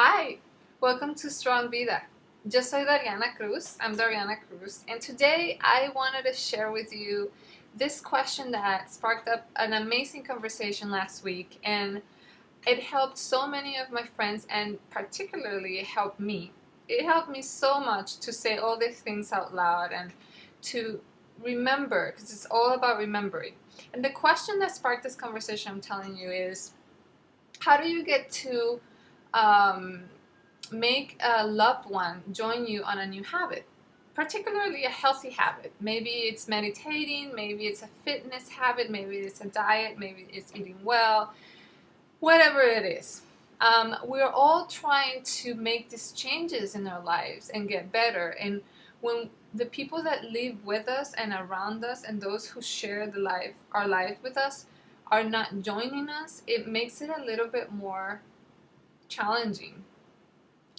Hi, welcome to Strong Vida. Yo soy Dariana Cruz. I'm Dariana Cruz, and today I wanted to share with you this question that sparked up an amazing conversation last week, and it helped so many of my friends, and particularly it helped me. It helped me so much to say all these things out loud and to remember, because it's all about remembering. And the question that sparked this conversation, I'm telling you, is how do you get to um, make a loved one join you on a new habit, particularly a healthy habit? Maybe it's meditating, maybe it's a fitness habit, maybe it's a diet, maybe it's eating well, whatever it is. We're all trying to make these changes in our lives and get better. And when the people that live with us and around us and those who share our life with us, are not joining us, it makes it a little bit more challenging.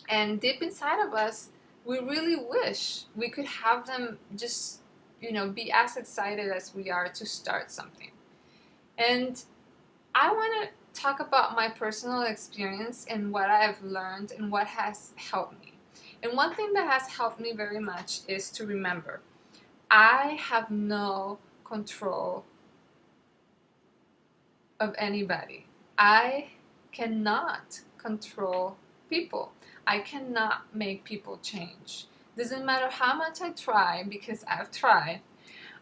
And deep inside of us, we really wish we could have them just, be as excited as we are to start something. And I want to talk about my personal experience and what I've learned and what has helped me. And one thing that has helped me very much is to remember I have no control of anybody. I cannot control people. I cannot make people change. Doesn't matter how much I try, because I've tried,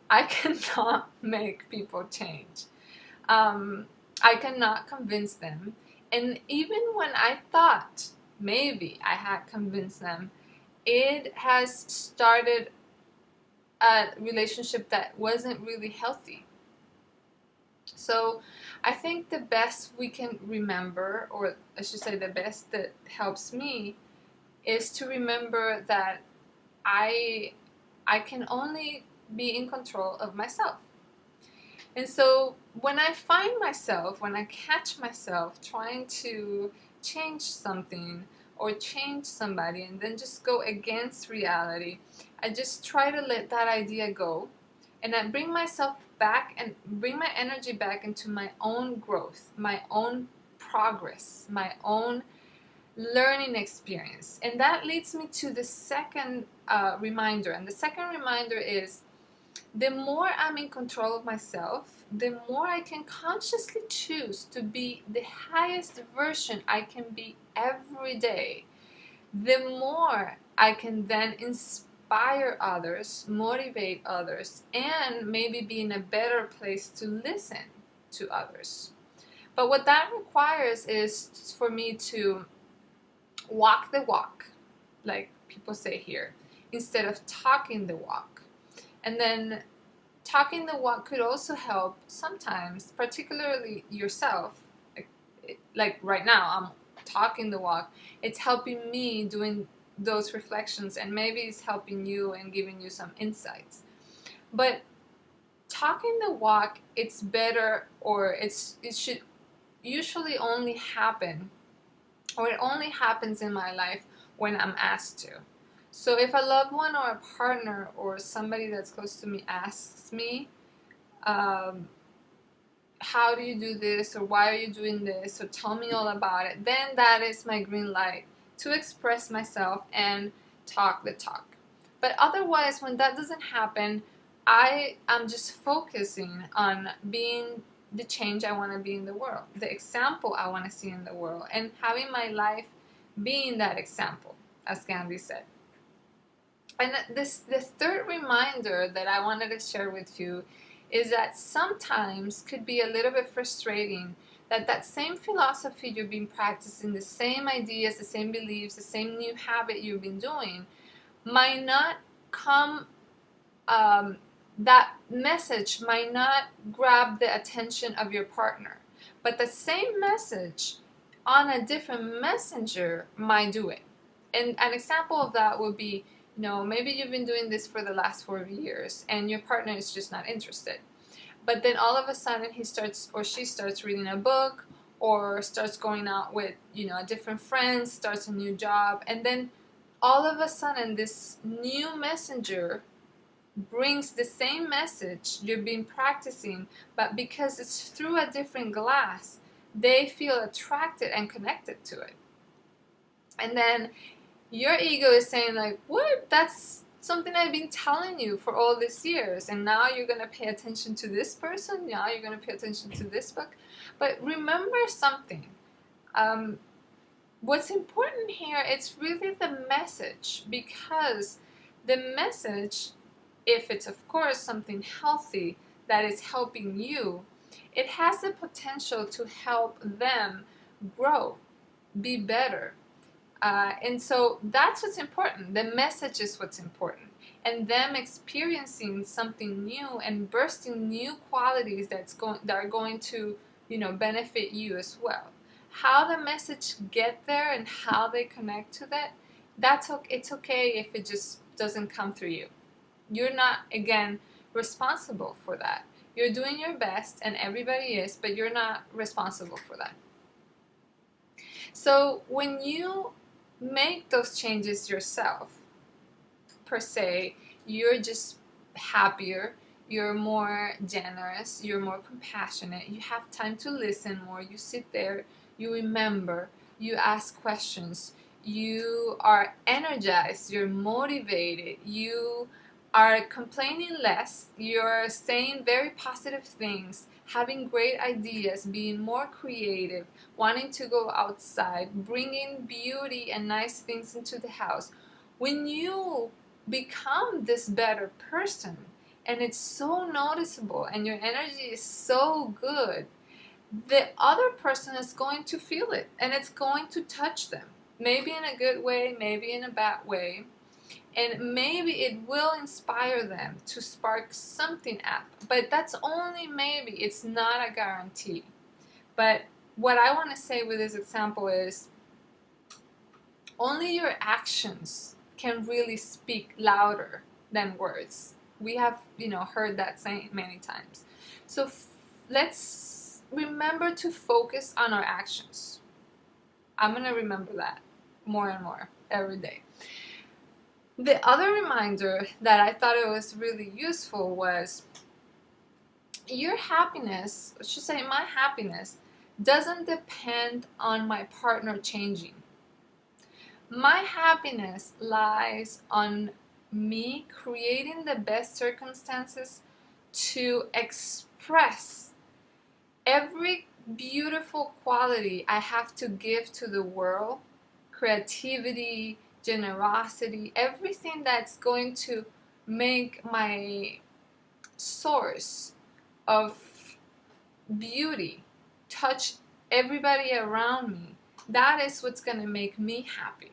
I cannot make people change. I cannot convince them. And even when I thought maybe I had convinced them, it has started a relationship that wasn't really healthy. So I think the best we can remember, or I should say the best that helps me, is to remember that I can only be in control of myself. And so when I catch myself trying to change something or change somebody and then just go against reality, I just try to let that idea go, and I bring myself back and bring my energy back into my own growth, my own progress, my own learning experience. And that leads me to the second reminder. And the second reminder is, the more I'm in control of myself, the more I can consciously choose to be the highest version I can be every day, the more I can then inspire others, motivate others, and maybe be in a better place to listen to others. But what that requires is for me to walk the walk, like people say here, instead of talking the walk. And then talking the walk could also help sometimes, particularly yourself. Like right now, I'm talking the walk. It's helping me doing those reflections, and maybe it's helping you and giving you some insights. But talking the walk, it's better, or it should usually only happen, or it only happens in my life when I'm asked to. So if a loved one or a partner or somebody that's close to me asks me, how do you do this, or why are you doing this, or tell me all about it, then that is my green light to express myself and talk the talk. But otherwise, when that doesn't happen, I am just focusing on being the change I want to be in the world, the example I want to see in the world, and having my life being that example, as Gandhi said. And the third reminder that I wanted to share with you is that sometimes could be a little bit frustrating that same philosophy you've been practicing, the same ideas, the same beliefs, the same new habit you've been doing, might not come, that message might not grab the attention of your partner. But the same message on a different messenger might do it. And an example of that would be, maybe you've been doing this for the last 4 years and your partner is just not interested. But then all of a sudden he starts or she starts reading a book, or starts going out with, a different friend, starts a new job, and then all of a sudden this new messenger brings the same message you've been practicing, but because it's through a different glass, they feel attracted and connected to it. And then your ego is saying like, what? That's something I've been telling you for all these years, and now you're going to pay attention to this person, now you're going to pay attention to this book. But remember something. What's important here, it's really the message, because the message, if it's of course something healthy that is helping you, it has the potential to help them grow, be better. And so that's what's important. The message is what's important. And them experiencing something new and bursting new qualities that are going to, benefit you as well. How the message get there and how they connect to that, it's okay if it just doesn't come through you. You're not, again, responsible for that. You're doing your best, and everybody is, but you're not responsible for that. So when you make those changes yourself, per se, you're just happier, you're more generous, you're more compassionate, you have time to listen more, you sit there, you remember, you ask questions, you are energized, you're motivated, you are complaining less, you're saying very positive things, having great ideas, being more creative, wanting to go outside, bringing beauty and nice things into the house. When you become this better person, and it's so noticeable, and your energy is so good, the other person is going to feel it, and it's going to touch them. Maybe in a good way, maybe in a bad way. And maybe it will inspire them to spark something up. But that's only maybe. It's not a guarantee. But what I want to say with this example is only your actions can really speak louder than words. We have, heard that saying many times. So let's remember to focus on our actions. I'm going to remember that more and more every day. The other reminder that I thought it was really useful was your happiness, I should say my happiness, doesn't depend on my partner changing. My happiness lies on me creating the best circumstances to express every beautiful quality I have to give to the world, creativity, generosity, everything that's going to make my source of beauty touch everybody around me. That is what's going to make me happy.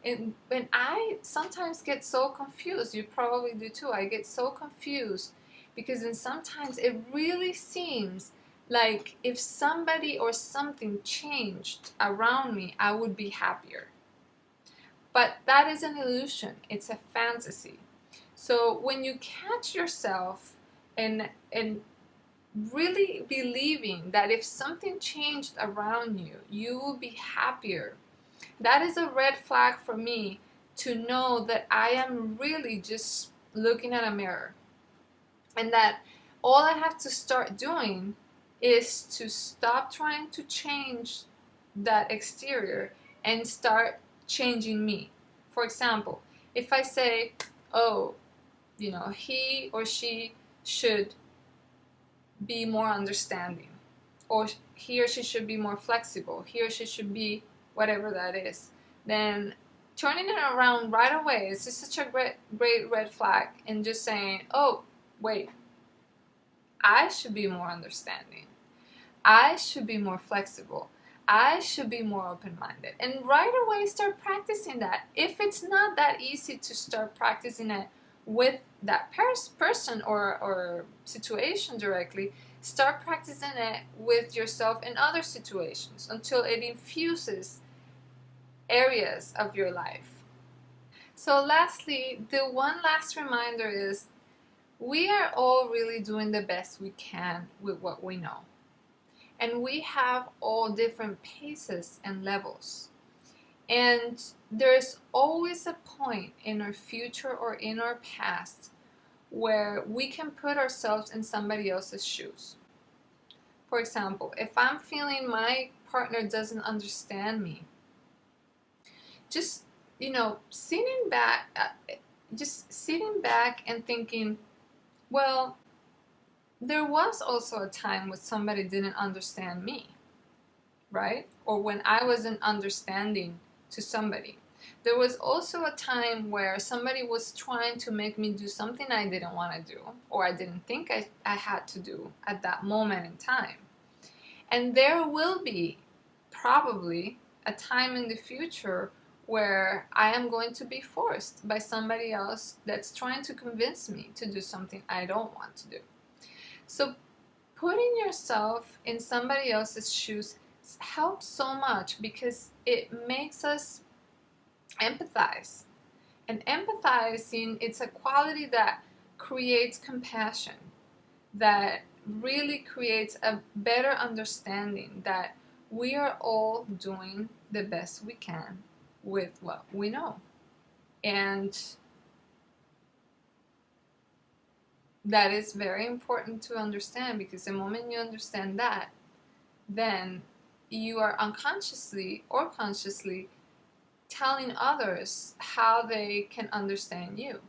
And when I sometimes get so confused, you probably do too, I get so confused because then sometimes it really seems like if somebody or something changed around me, I would be happier. But that is an illusion. It's a fantasy. So when you catch yourself and really believing that if something changed around you, you will be happier, that is a red flag for me to know that I am really just looking at a mirror. And that all I have to start doing is to stop trying to change that exterior and start changing me. For example, if I say, oh, he or she should be more understanding, or he or she should be more flexible, he or she should be whatever that is, then turning it around right away is just such a great red flag, and just saying, oh, wait, I should be more understanding, I should be more flexible, I should be more open-minded, and right away start practicing that. If it's not that easy to start practicing it with that person or situation directly, start practicing it with yourself in other situations until it infuses areas of your life. So lastly, the one last reminder is we are all really doing the best we can with what we know. And we have all different paces and levels. And there's always a point in our future or in our past where we can put ourselves in somebody else's shoes. For example, if I'm feeling my partner doesn't understand me, just, sitting back, just sitting back and thinking, well, there was also a time when somebody didn't understand me, right? Or when I wasn't understanding to somebody. There was also a time where somebody was trying to make me do something I didn't want to do, or I didn't think I had to do at that moment in time. And there will be probably a time in the future where I am going to be forced by somebody else that's trying to convince me to do something I don't want to do. So putting yourself in somebody else's shoes helps so much because it makes us empathize. And empathizing, it's a quality that creates compassion, that really creates a better understanding that we are all doing the best we can with what we know. And that is very important to understand, because the moment you understand that, then you are unconsciously or consciously telling others how they can understand you,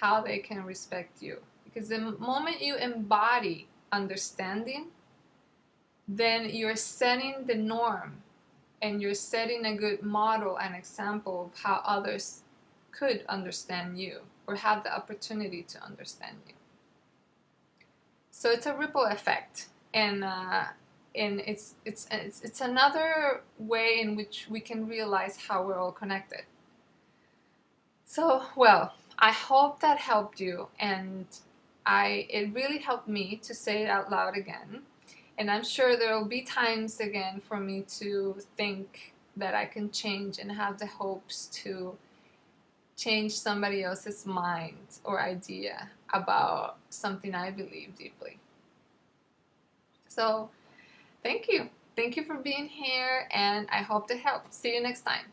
how they can respect you. Because the moment you embody understanding, then you're setting the norm and you're setting a good model and example of how others could understand you or have the opportunity to understand you. So it's a ripple effect, and it's another way in which we can realize how we're all connected. So, well, I hope that helped you, and it really helped me to say it out loud again. And I'm sure there will be times again for me to think that I can change and have the hopes to change somebody else's mind or idea about something I believe deeply. So, thank you. Thank you for being here, and I hope to help. See you next time.